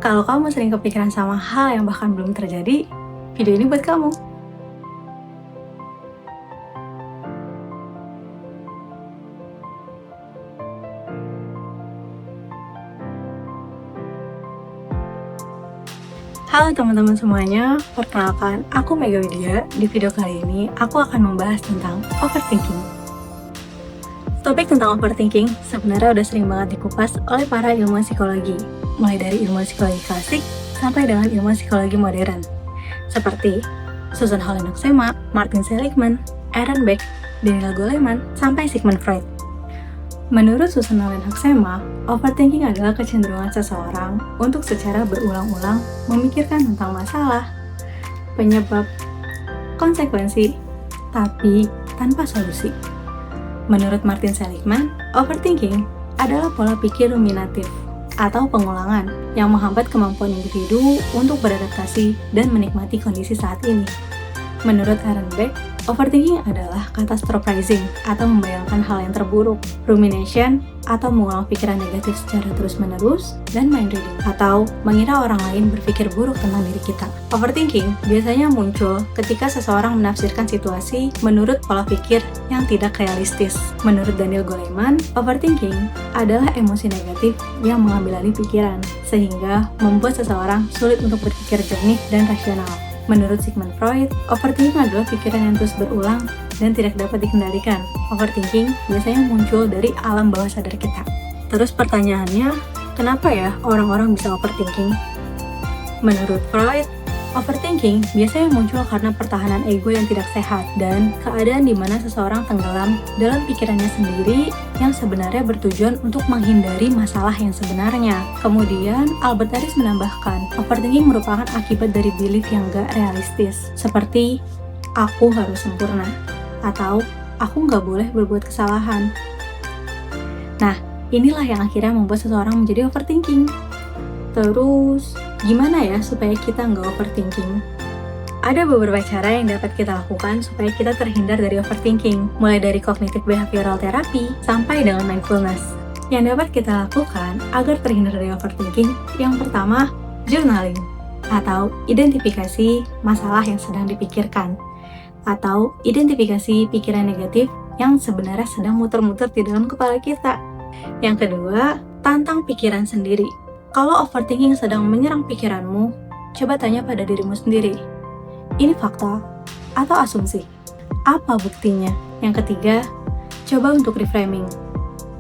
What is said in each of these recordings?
Kalau kamu sering kepikiran sama hal yang bahkan belum terjadi, video ini buat kamu. Halo teman-teman semuanya, perkenalkan aku Mega Widya. Di video kali ini, aku akan membahas tentang overthinking. Topik tentang overthinking sebenarnya udah sering banget dikupas oleh para ilmuwan psikologi, mulai dari ilmuwan psikologi klasik sampai dengan ilmuwan psikologi modern, seperti Susan Holley-Noxema, Martin Seligman, Aaron Beck, Daniel Goleman, sampai Sigmund Freud. Menurut Susan Holley-Noxema, overthinking adalah kecenderungan seseorang untuk secara berulang-ulang memikirkan tentang masalah, penyebab, konsekuensi, tapi tanpa solusi. Menurut Martin Seligman, overthinking adalah pola pikir ruminatif atau pengulangan yang menghambat kemampuan individu untuk beradaptasi dan menikmati kondisi saat ini. Menurut Aaron Beck, overthinking adalah catastrophizing atau membayangkan hal yang terburuk, rumination atau mengulang pikiran negatif secara terus-menerus, dan mind reading atau mengira orang lain berpikir buruk tentang diri kita. Overthinking biasanya muncul ketika seseorang menafsirkan situasi menurut pola pikir yang tidak realistis. Menurut Daniel Goleman, overthinking adalah emosi negatif yang mengambil alih pikiran, sehingga membuat seseorang sulit untuk berpikir jernih dan rasional. Menurut Sigmund Freud, overthinking adalah pikiran yang terus berulang dan tidak dapat dikendalikan. Overthinking biasanya muncul dari alam bawah sadar kita. Terus pertanyaannya, kenapa ya orang-orang bisa overthinking? Menurut Freud, overthinking biasanya muncul karena pertahanan ego yang tidak sehat dan keadaan di mana seseorang tenggelam dalam pikirannya sendiri yang sebenarnya bertujuan untuk menghindari masalah yang sebenarnya. Kemudian, Albert Ellis menambahkan, overthinking merupakan akibat dari belief yang gak realistis, seperti aku harus sempurna, atau aku gak boleh berbuat kesalahan. Nah, inilah yang akhirnya membuat seseorang menjadi overthinking. Terus, gimana ya supaya kita nggak overthinking? Ada beberapa cara yang dapat kita lakukan supaya kita terhindar dari overthinking, mulai dari cognitive behavioral therapy sampai dengan mindfulness. Yang dapat kita lakukan agar terhindar dari overthinking, yang pertama, journaling, atau identifikasi masalah yang sedang dipikirkan, atau identifikasi pikiran negatif yang sebenarnya sedang muter-muter di dalam kepala kita. Yang kedua, tantang pikiran sendiri. Kalau overthinking sedang menyerang pikiranmu, coba tanya pada dirimu sendiri. Ini fakta atau asumsi? Apa buktinya? Yang ketiga, coba untuk reframing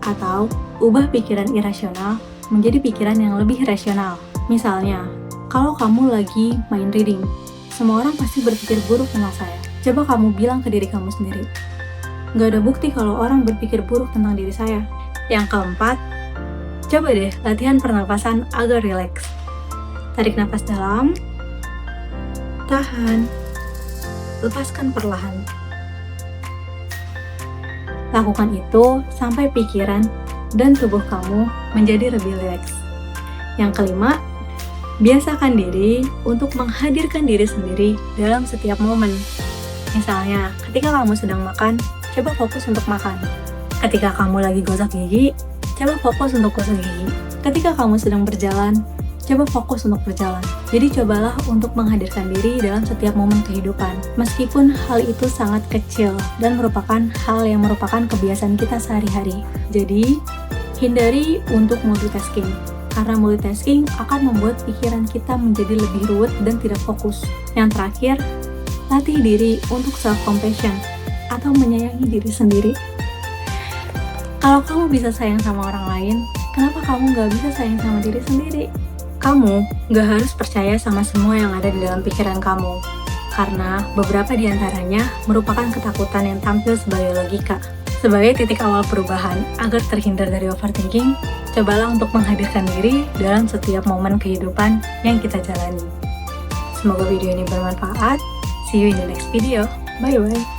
atau ubah pikiran irasional menjadi pikiran yang lebih rasional. Misalnya, kalau kamu lagi mind reading, semua orang pasti berpikir buruk tentang saya. Coba kamu bilang ke diri kamu sendiri, nggak ada bukti kalau orang berpikir buruk tentang diri saya. Yang keempat, coba deh latihan pernapasan agar rileks. Tarik nafas dalam, tahan, lepaskan perlahan. Lakukan itu sampai pikiran dan tubuh kamu menjadi lebih rileks. Yang kelima, biasakan diri untuk menghadirkan diri sendiri dalam setiap momen. Misalnya, ketika kamu sedang makan, coba fokus untuk makan. Ketika kamu lagi gosok gigi, coba fokus untuk gosok gigi. Ketika kamu sedang berjalan, coba fokus untuk berjalan. Jadi cobalah untuk menghadirkan diri dalam setiap momen kehidupan. Meskipun hal itu sangat kecil dan merupakan hal yang merupakan kebiasaan kita sehari-hari. Jadi, hindari untuk multitasking. Karena multitasking akan membuat pikiran kita menjadi lebih ruwet dan tidak fokus. Yang terakhir, latih diri untuk self-compassion atau menyayangi diri sendiri. Kalau kamu bisa sayang sama orang lain, kenapa kamu gak bisa sayang sama diri sendiri? Kamu gak harus percaya sama semua yang ada di dalam pikiran kamu, karena beberapa di antaranya merupakan ketakutan yang tampil sebagai logika. Sebagai titik awal perubahan agar terhindar dari overthinking, cobalah untuk menghadirkan diri dalam setiap momen kehidupan yang kita jalani. Semoga video ini bermanfaat. See you in the next video. Bye-bye.